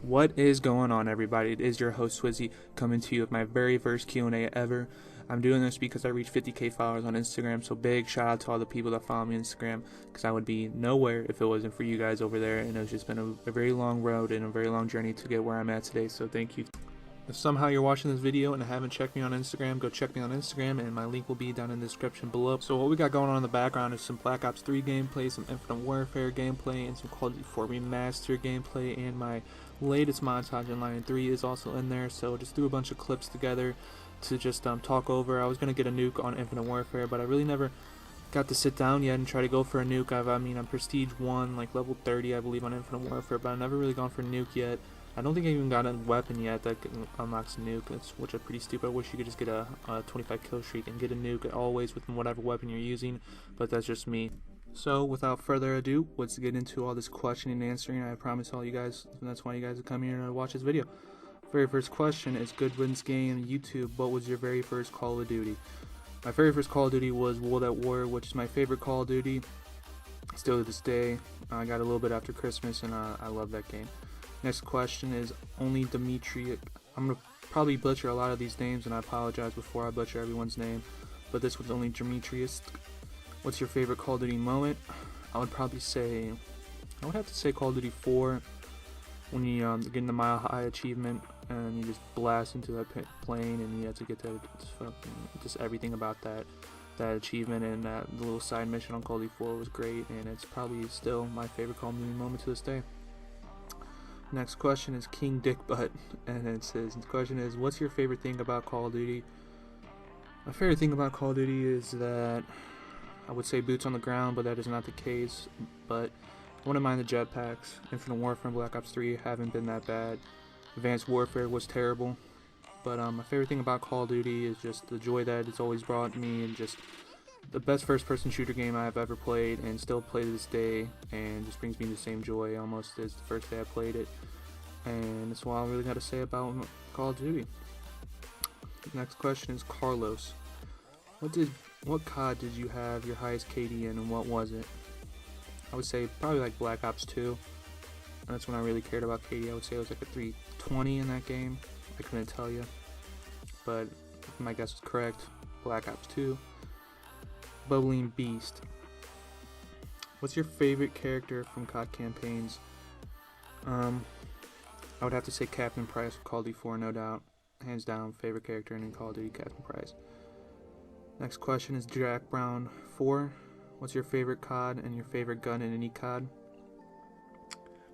What is going on, everybody? It is your host Swizy coming to you with my very first Q&A ever. I'm doing this because I reached 50k followers on Instagram, so big shout out to all the people that follow me on Instagram, because I would be nowhere if it wasn't for you guys over there, and it's just been a very long road and a very long journey to get where I'm at today, so thank you. If somehow you're watching this video and haven't checked me on Instagram, go check me on Instagram, and my link will be down in the description below. So what we got going on in the background is some Black Ops 3 gameplay, some Infinite Warfare gameplay, and some Call of Duty 4 Remastered gameplay, and my latest montage in Line 3 is also in there. So just threw a bunch of clips together to just talk over. I was going to get a nuke on Infinite Warfare, but I really never got to sit down yet and try to go for a nuke. I'm Prestige 1, like level 30 I believe on Infinite Warfare, but I've never really gone for a nuke yet. I don't think I even got a weapon yet that unlocks a nuke, which is pretty stupid. I wish you could just get a 25 kill streak and get a nuke always with whatever weapon you're using, but that's just me. So without further ado, let's get into all this questioning and answering. I promise all you guys, and that's why you guys are coming here to watch this video. Very first question is, good wins game, YouTube, what was your very first Call of Duty? My very first Call of Duty was World at War, which is my favorite Call of Duty, still to this day. I got a little bit after Christmas, and I love that game. Next question is only Dimitri. I'm going to probably butcher a lot of these names, and I apologize before I butcher everyone's name, but this was only Demetrius. What's your favorite Call of Duty moment? I would have to say Call of Duty 4, when you get in the Mile High achievement, and you just blast into that plane, and you have to get to just everything about that achievement, and the little side mission on Call of Duty 4 was great, and it's probably still my favorite Call of Duty moment to this day. Next question is King Dick Butt, and it says, the question is, what's your favorite thing about Call of Duty? My favorite thing about Call of Duty is that I would say boots on the ground, but that is not the case. But I wouldn't mind the jetpacks. Infinite Warfare and Black Ops 3 haven't been that bad. Advanced Warfare was terrible. But my favorite thing about Call of Duty is just the joy that it's always brought me, and just the best first-person shooter game I've ever played and still play to this day, and just brings me the same joy almost as the first day I played it. And that's all I really got to say about Call of Duty. Next question is Carlos. What COD did you have your highest KD in, and what was it? I would say probably like Black Ops 2. And that's when I really cared about KD. I would say it was like a 320 in that game. I couldn't tell you, but if my guess was correct, Black Ops 2. Bubbling Beast. What's your favorite character from COD campaigns? I would have to say Captain Price with Call of Duty 4, no doubt. Hands down, favorite character in Call of Duty, Captain Price. Next question is Jack Brown 4. What's your favorite COD and your favorite gun in any COD?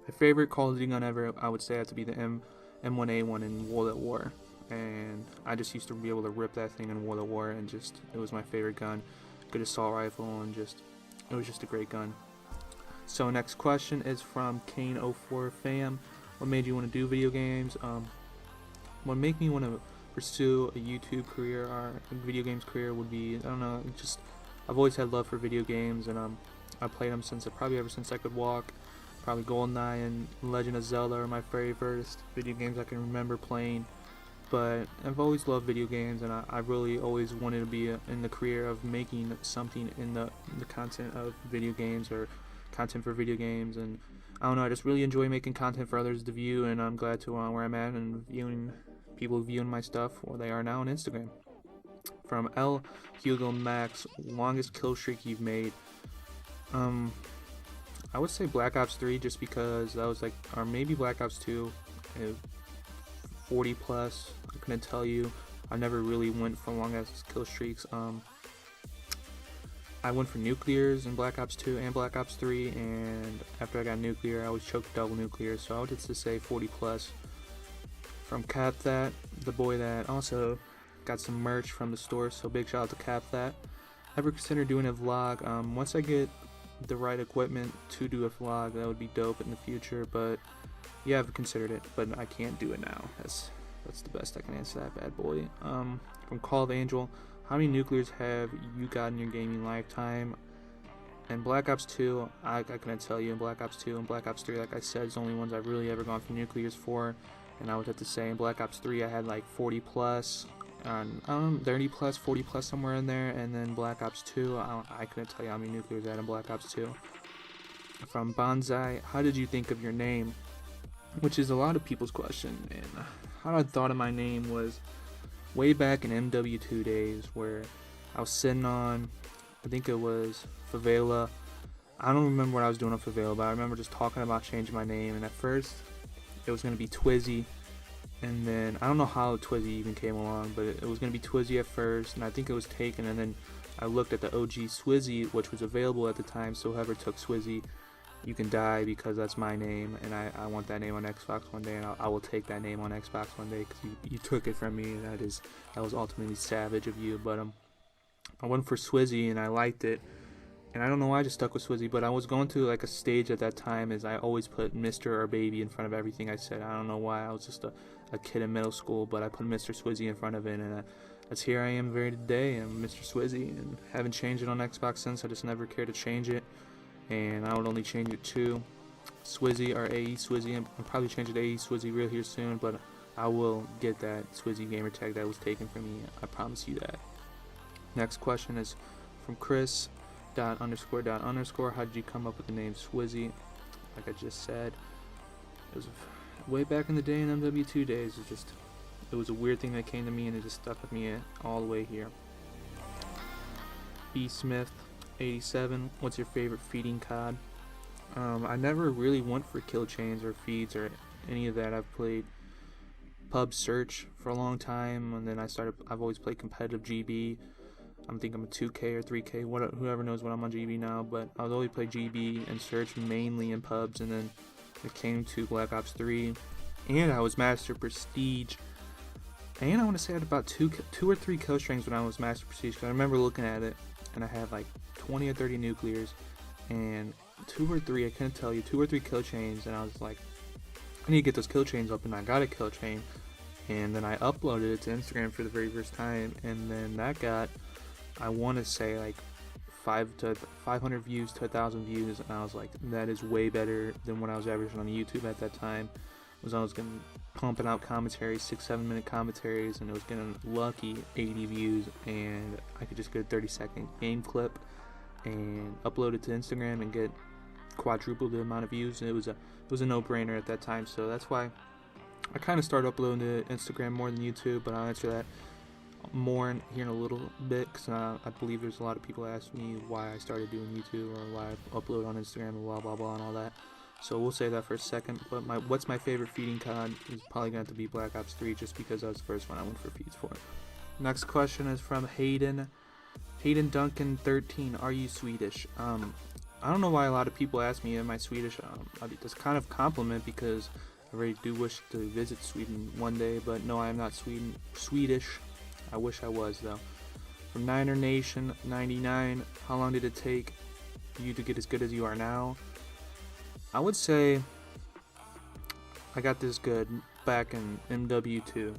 My favorite Call of Duty gun ever, I would say, had to be the M1A1 in World at War. And I just used to be able to rip that thing in World at War, and just, it was my favorite gun. Good assault rifle, and it was just a great gun. So next question is from Kane04 Fam. What made you want to do video games? What made me want to pursue a YouTube career or a video games career would be, I don't know, just I've always had love for video games, and I played them probably ever since I could walk. Probably GoldenEye and Legend of Zelda are my very first video games I can remember playing. But I've always loved video games, and I really always wanted to be in the career of making something in the content of video games, or content for video games. And I don't know, I just really enjoy making content for others to view, and I'm glad to where I'm at and people viewing my stuff where they are now on Instagram. From L Hugo Max, longest kill streak you've made? I would say Black Ops 3, just because that was like, or maybe Black Ops 2, 40 plus. I couldn't tell you. I never really went for long ass kill streaks. I went for nuclears in Black Ops 2 and Black Ops 3, and after I got nuclear, I was choked double nuclear, so I would just say 40 plus. From Cap That, the boy that also got some merch from the store, so big shout out to Cap That. Ever consider doing a vlog? Once I get the right equipment to do a vlog, that would be dope in the future, but yeah, I've considered it, but I can't do it now. That's the best I can answer that bad boy. From Call of Angel, how many nuclears have you got in your gaming lifetime? And Black Ops 2, I couldn't tell you. In Black Ops 2 and Black Ops 3, like I said, is the only ones I've really ever gone for nuclears for. And I would have to say in Black Ops 3, I had like 40 plus. 30 plus, 40 plus, somewhere in there. And then Black Ops 2, I couldn't tell you how many nuclears I had in Black Ops 2. From Bonsai, how did you think of your name? Which is a lot of people's question. And how I thought of my name was way back in MW2 days, where I was sitting on, I think it was Favela. I don't remember what I was doing on Favela, but I remember just talking about changing my name. And at first, it was going to be Twizzy. And then, I don't know how Twizzy even came along, but it was going to be Twizzy at first. And I think it was taken. And then I looked at the OG Swizy, which was available at the time. So whoever took Swizy, you can die, because that's my name, and I want that name on Xbox one day, and I will take that name on Xbox one day, because you took it from me, and that was ultimately savage of you. But I went for Swizy, and I liked it, and I don't know why I just stuck with Swizy, but I was going through like a stage at that time is I always put Mr. or Baby in front of everything I said. I don't know why. I was just a kid in middle school, but I put Mr. Swizy in front of it, and that's here I am very today. I'm Mr. Swizy, and haven't changed it on Xbox since. I just never cared to change it. And I would only change it to Swizy or AE Swizy. I'll probably change it to AE Swizy real here soon, but I will get that Swizy gamer tag that was taken from me. I promise you that. Next question is from Chris ___. How did you come up with the name Swizy? Like I just said, it was way back in the day in MW2 days. It was a weird thing that came to me, and it just stuck with me all the way here. B Smith 87, what's your favorite feeding COD? I never really went for kill chains or feeds or any of that. I've played pub search for a long time, and then I've always played competitive GB. I'm a 2K or 3K, whoever knows what I'm on GB now, but I would always play GB and search mainly in pubs, and then it came to Black Ops 3, and I was Master Prestige, and I want to say I had about two or three kill strings when I was Master Prestige, because I remember looking at it, and I had like 20 or 30 nuclears, and 2 or 3 kill chains, and I was like, I need to get those kill chains up, and I got a kill chain, and then I uploaded it to Instagram for the very first time, and then that got, I want to say like 500 views to 1,000 views, and I was like, that is way better than what I was averaging on YouTube at that time. I was getting pumping out commentaries, 6-7 minute commentaries, and it was getting lucky 80 views, and I could just get a 30-second game clip and upload it to Instagram and get quadruple the amount of views. And it was a no-brainer at that time, so that's why I kind of started uploading to Instagram more than YouTube. But I'll answer that more here in a little bit, because I believe there's a lot of people ask me why I started doing YouTube or why I upload on Instagram and blah blah blah and all that. So we'll say that for a second. But what's my favorite feeding COD is probably going to have to be Black Ops 3, just because that was the first one I went for feeds for. Next question is from Hayden Duncan 13. Are you Swedish? I don't know why a lot of people ask me, am I Swedish? That's kind of compliment, because I really do wish to visit Sweden one day, but no, I am not Swedish. I wish I was, though. From Niner Nation 99, how long did it take you to get as good as you are now? I would say I got this good back in MW2,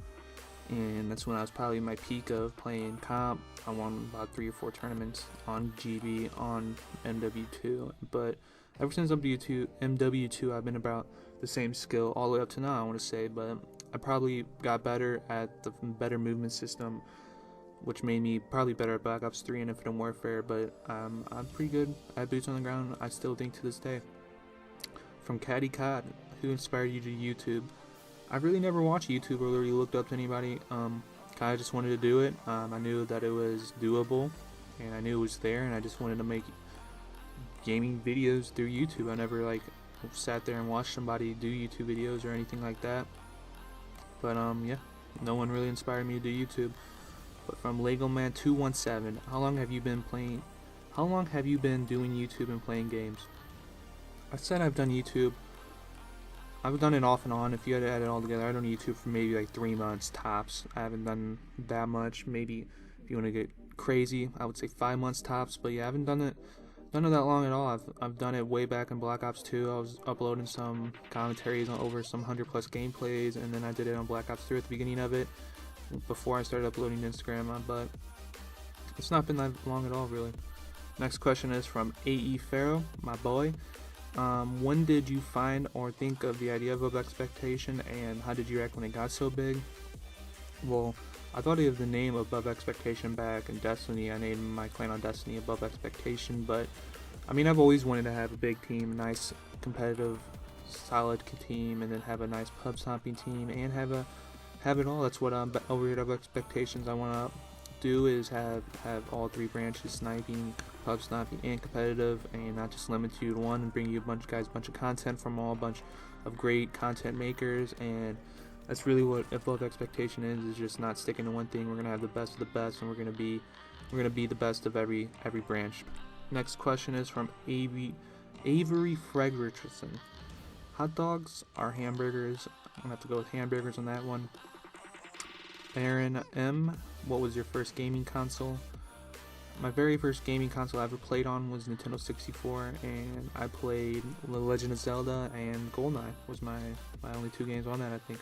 and that's when I was probably in my peak of playing comp. I won about 3 or 4 tournaments on GB on MW2, but ever since MW2 I've been about the same skill all the way up to now, I want to say. But I probably got better at the better movement system, which made me probably better at Black Ops 3 and Infinite Warfare. But I'm pretty good at boots on the ground, I still think, to this day. From Caddy Cod, who inspired you to YouTube? I've really never watched YouTube or really looked up to anybody. Kind of just wanted to do it. I knew that it was doable, and I knew it was there, and I just wanted to make gaming videos through YouTube. I never sat there and watched somebody do YouTube videos or anything like that. But yeah, no one really inspired me to do YouTube. But from LegoMan 217, how long have you been doing YouTube and playing games? I said I've done YouTube. I've done it off and on. If you had to add it all together, I've done YouTube for maybe 3 months tops. I haven't done that much. Maybe if you want to get crazy, I would say 5 months tops. But yeah, I haven't done it that long at all. I've done it way back in Black Ops 2. I was uploading some commentaries on over some 100+ gameplays, and then I did it on Black Ops 3 at the beginning of it, before I started uploading to Instagram. But it's not been that long at all, really. Next question is from AE Pharaoh, my boy. When did you find or think of the idea of expectation, and how did you react when it got so big? Well, I thought of the name Above Expectation back in Destiny. I named my clan on Destiny Above Expectation, but I mean, I've always wanted to have a big team, a nice, competitive, solid team, and then have a nice pub stomping team, and have it all. That's what I'm over here at Expectations. I want to do is have all three branches: sniping, pub stomping, and competitive, and not just limit you to one, and bring you a bunch of content from all a bunch of great content makers. And that's really what Above Expectation is just not sticking to one thing. We're gonna have the best of the best, and we're gonna be the best of every branch. Next question is from Avery Fredrickson. Hot dogs are hamburgers. I'm gonna have to go with hamburgers on that one. Aaron M. What was your first gaming console? My very first gaming console I ever played on was Nintendo 64, and I played The Legend of Zelda and GoldenEye. Was my only two games on that, I think.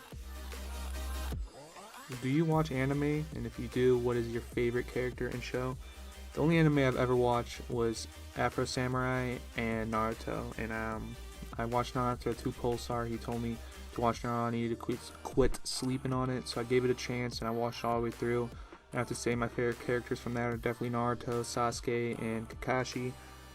Do you watch anime? And if you do, what is your favorite character and show? The only anime I've ever watched was Afro Samurai and Naruto, and I watched Naruto through Pulsar. He told me to watch Naruto. I needed to quit sleeping on it, so I gave it a chance, and I watched it all the way through. I have to say my favorite characters from that are definitely Naruto, Sasuke, and Kakashi.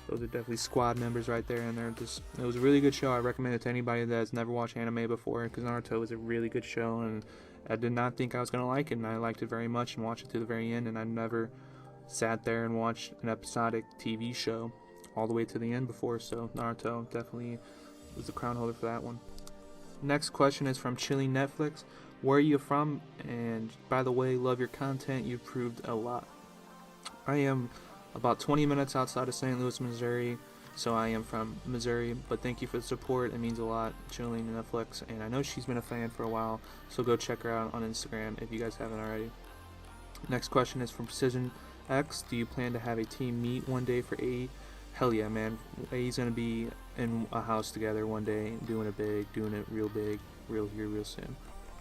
Those are definitely squad members right there, and it was a really good show. I recommend it to anybody that has never watched anime before, because Naruto was a really good show, and I did not think I was going to like it, and I liked it very much and watched it to the very end, and I never sat there and watched an episodic TV show all the way to the end before, so Naruto definitely was the crown holder for that one. Next question is from Chilling Netflix. Where are you from? And by the way, love your content. You've proved a lot. I am about 20 minutes outside of St. Louis, Missouri, so I am from Missouri, but thank you for the support. It means a lot, Chilling Netflix, and I know she's been a fan for a while, so go check her out on Instagram if you guys haven't already. Next question is from Precision X. Do you plan to have a team meet one day for AE? Hell yeah, man. AE's gonna be in a house together one day, doing it big, doing it real big, real soon.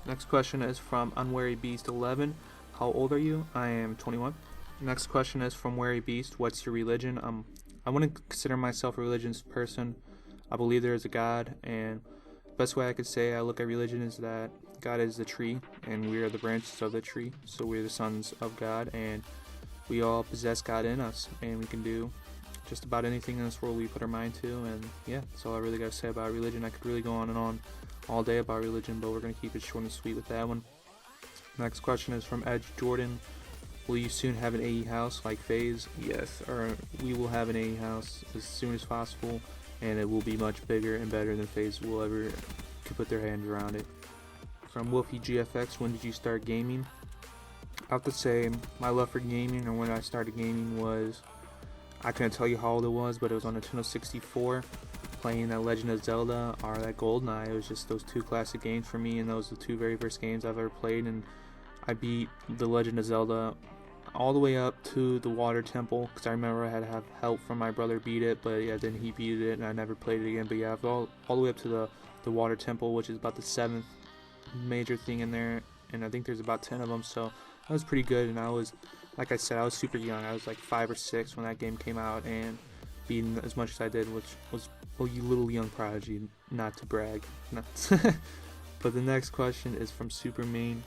Next question is from Unwary Beast 11. How old are you? I am 21. Next question is from Wary Beast. What's your religion? I wouldn't consider myself a religious person. I believe there is a God, and the best way I could say I look at religion is that God is the tree, and we are the branches of the tree. So we're the sons of God, and we all possess God in us, and we can do just about anything in this world we put our mind to. And yeah, that's all I really got to say about religion. I could really go on and on all day about religion, but we're going to keep it short and sweet with that one. Next question is from Edge Jordan. Will you soon have an AE house like FaZe? Yes, or we will have an AE house as soon as possible, and it will be much bigger and better than FaZe will ever could put their hands around it. From Wolfie GFX, when did you start gaming? I have to say my love for gaming, and when I started gaming was, I couldn't tell you how old it was, but it was on Nintendo 64, playing that Legend of Zelda or that GoldenEye. It was just those two classic games for me, and those are the two very first games I've ever played, and I beat the Legend of Zelda all the way up to the Water Temple, because I remember I had to have help from my brother beat it, but yeah, then he beat it, and I never played it again. But yeah, all the way up to the Water Temple, which is about the 7th major thing in there, and I think there's about 10 of them, so that was pretty good. And I was, like I said, I was super young. I was like 5 or 6 when that game came out, and beating as much as I did, which was a little young prodigy, not to brag. But the next question is from Supermain.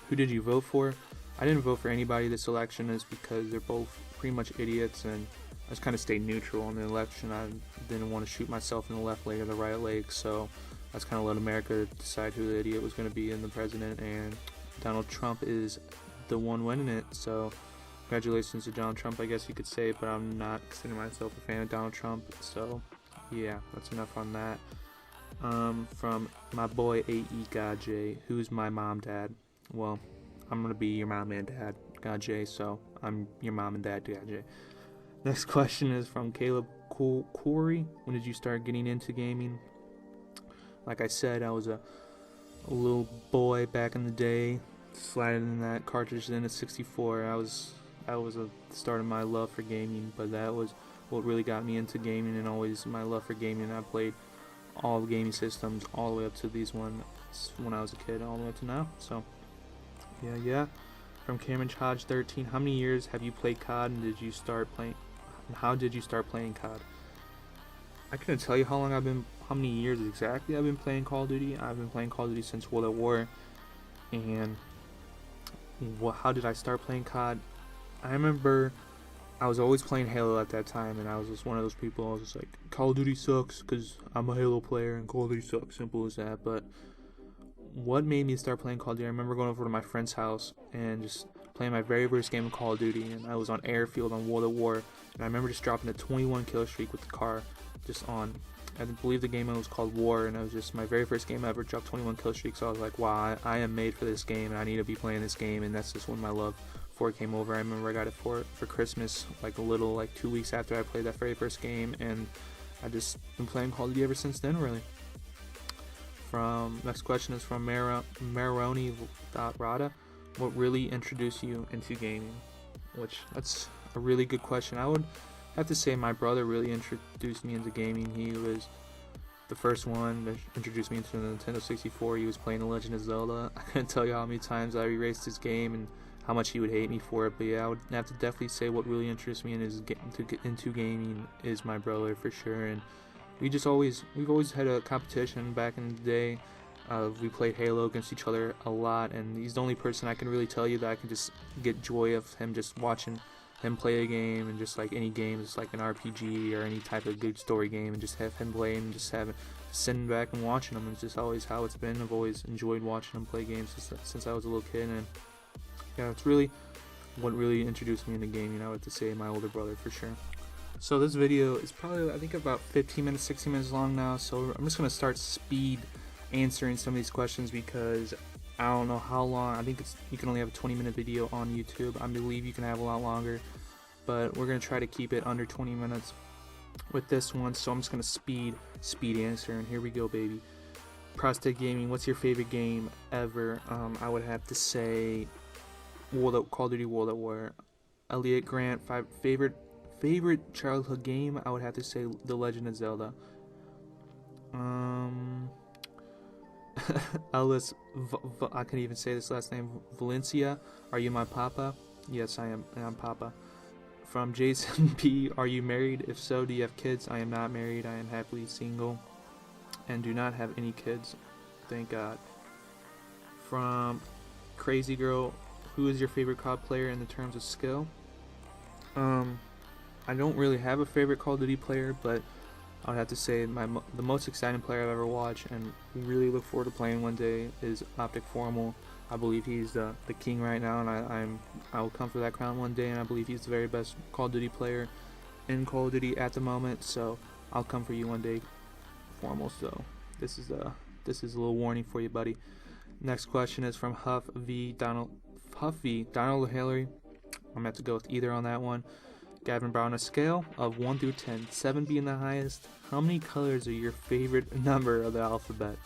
Who did you vote for? I didn't vote for anybody this election, is because they're both pretty much idiots, and I just kind of stayed neutral in the election. I didn't want to shoot myself in the left leg or the right leg, so that's kind of let America decide who the idiot was going to be in the president, and Donald Trump is the one winning it. So congratulations to Donald Trump, I guess you could say, but I'm not considering myself a fan of Donald Trump, so yeah, that's enough on that. From my boy AE God J, who's my mom, dad? Well, I'm gonna be your mom and dad, God J, so I'm your mom and dad, God J. Next question is from Caleb Corey. When did you start getting into gaming? Like I said, I was a little boy back in the day, sliding that cartridge in a 64. That was the start of my love for gaming, but that was what really got me into gaming, and always my love for gaming. I played all the gaming systems all the way up to these ones when I was a kid, all the way up to now. So yeah. From Cameron Hodge 13, how many years have you played COD, and how did you start playing COD? I couldn't tell you how many years exactly I've been playing Call of Duty. I've been playing Call of Duty since World at War, and how did I start playing COD? I remember I was always playing Halo at that time, and I was just one of those people. I was just like, Call of Duty sucks because I'm a Halo player, and Call of Duty sucks. Simple as that. But what made me start playing Call of Duty? I remember going over to my friend's house and just playing my very first game of Call of Duty, and I was on Airfield on World at War, and I remember just dropping a 21 kill streak with the car, just on. I believe the game was called War, and it was just my very first game ever. Dropped 21 kill streak, so I was like, wow, I am made for this game, and I need to be playing this game, and that's just when my love for it came over. I remember I got it for Christmas, like 2 weeks after I played that very first game, and I just been playing Call of Duty ever since then, really. Next question is from Maroni.Rada. What really introduced you into gaming? Which, that's a really good question. I would have to say my brother really introduced me into gaming. He was the first one that introduced me into the Nintendo 64. He was playing The Legend of Zelda. I couldn't tell you how many times I erased his game and how much he would hate me for it. But yeah, I would have to definitely say what really interests me into gaming is my brother, for sure. And we've always had a competition back in the day. We played Halo against each other a lot, and he's the only person I can really tell you that I can just get joy of him just watching him play a game, and just like any game, just like an RPG or any type of good story game, and just have him play and just sitting back and watching him. It's just always how it's been. I've always enjoyed watching him play games since I was a little kid, and yeah, it's really what really introduced me into gaming. I would have to say my older brother, for sure. So this video is probably, I think, about 15 minutes, 16 minutes long now, so I'm just going to start speed answering some of these questions because I don't know how long. I think you can only have a 20-minute video on YouTube. I believe you can have a lot longer, but we're going to try to keep it under 20 minutes with this one, so I'm just going to speed answer, and here we go, baby. Prostate Gaming, what's your favorite game ever? I would have to say Call of Duty World at War. Elliot Grant, favorite childhood game, I would have to say The Legend of Zelda. Ellis, I can't even say this last name, Valencia, are you my papa? Yes, I am. I'm papa. From Jason P, are you married? If so, do you have kids? I am not married. I am happily single and do not have any kids, thank God. From Crazy Girl, who is your favorite COD player in the terms of skill? I don't really have a favorite Call of Duty player, but I would have to say the most exciting player I've ever watched and really look forward to playing one day is Optic Formal. I believe he's the king right now, and I will come for that crown one day, and I believe he's the very best Call of Duty player in Call of Duty at the moment, so I'll come for you one day, Formal. So this is a little warning for you, buddy. Next question is from Huff v Donald Hillary. I'm gonna have to go with either on that one. Gavin Brown, a scale of 1 through 10, 7 being the highest, how many colors are your favorite number of the alphabet?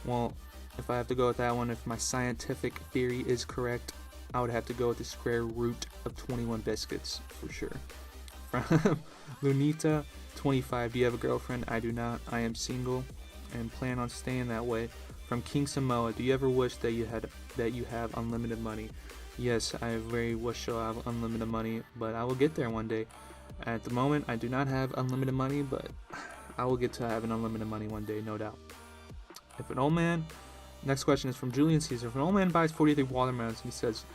Well, if I have to go with that one, if my scientific theory is correct, I would have to go with the square root of 21 biscuits, for sure. From Lunita, 25, do you have a girlfriend? I do not. I am single and plan on staying that way. From King Samoa, do you ever wish that you have unlimited money? Yes, I very wish to have unlimited money, but I will get there one day. At the moment, I do not have unlimited money, but I will get to having unlimited money one day, no doubt. If an old man, next question is from Julian Caesar. If an old man buys 43 watermelons, he says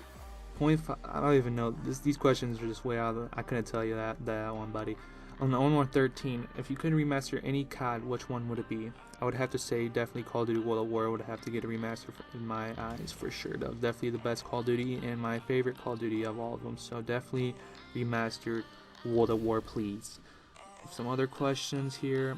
0.5, I don't even know, these questions are just way out of I couldn't tell you that one, buddy. On the Onward 13, if you could remaster any COD, which one would it be? I would have to say definitely Call of Duty World at War would have to get a remaster in my eyes, for sure. That was definitely the best Call of Duty and my favorite Call of Duty of all of them. So definitely remastered World at War, please. Some other questions here.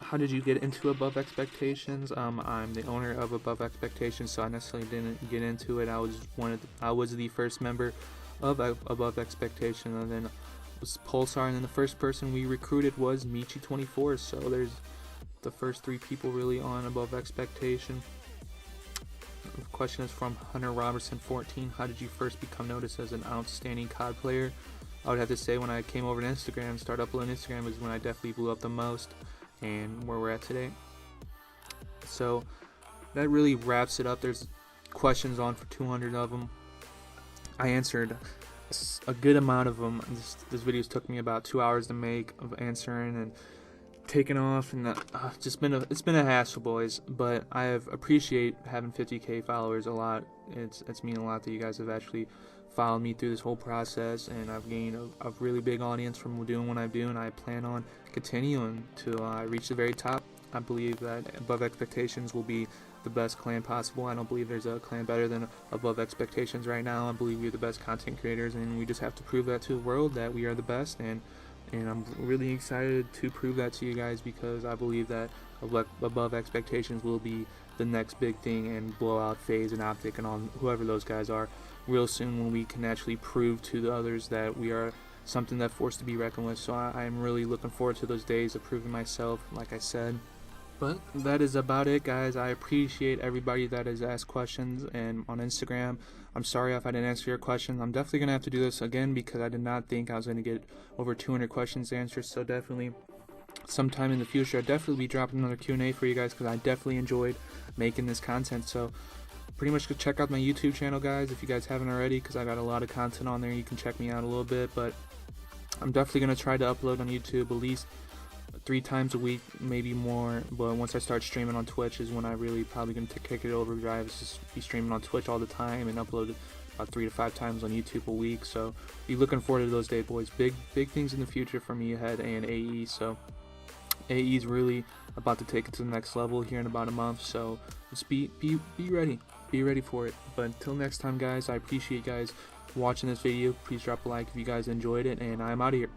How did you get into Above Expectations? I'm the owner of Above Expectations, so I necessarily didn't get into it. I was the first member of Above Expectation, and then was Pulsar, and then the first person we recruited was Michi24. So there's the first 3 people really on Above Expectation. The question is from Hunter Robertson 14. How did you first become noticed as an outstanding COD player? I would have to say when I came over to Instagram, started uploading Instagram is when I definitely blew up the most, and where we're at today. So that really wraps it up. There's questions on for 200 of them. I answered a good amount of them. This videos took me about 2 hours to make of answering, and taken off, and it's been a hassle, boys. But I have appreciate having 50K followers a lot. It's mean a lot that you guys have actually followed me through this whole process, and I've gained a really big audience from doing what I do, and I plan on continuing to reach the very top. I believe that Above Expectations will be the best clan possible. I don't believe there's a clan better than Above Expectations right now. I believe we're the best content creators, and we just have to prove that to the world that we are the best. And I'm really excited to prove that to you guys, because I believe that Above Expectations will be the next big thing, and Blowout, FaZe, and Optic, and all whoever those guys are, real soon, when we can actually prove to the others that we are something that forced to be reckoned with. So I'm really looking forward to those days of proving myself, like I said. But that is about it, guys. I appreciate everybody that has asked questions and on Instagram. I'm sorry if I didn't answer your questions. I'm definitely going to have to do this again, because I did not think I was going to get over 200 questions answered. So definitely sometime in the future, I'll definitely be dropping another Q&A for you guys, because I definitely enjoyed making this content. So pretty much go check out my YouTube channel, guys, if you guys haven't already, because I got a lot of content on there. You can check me out a little bit, but I'm definitely going to try to upload on YouTube at least 3 times a week, maybe more. But once I start streaming on Twitch is when I really probably going to kick it over. Just be streaming on Twitch all the time and upload about 3 to 5 times on YouTube a week. So be looking forward to those days, boys. Big things in the future for me ahead, and AE. So AE is really about to take it to the next level here in about a month. So just be ready for it. But until next time, guys, I appreciate you guys watching this video. Please drop a like if you guys enjoyed it, and I'm out of here.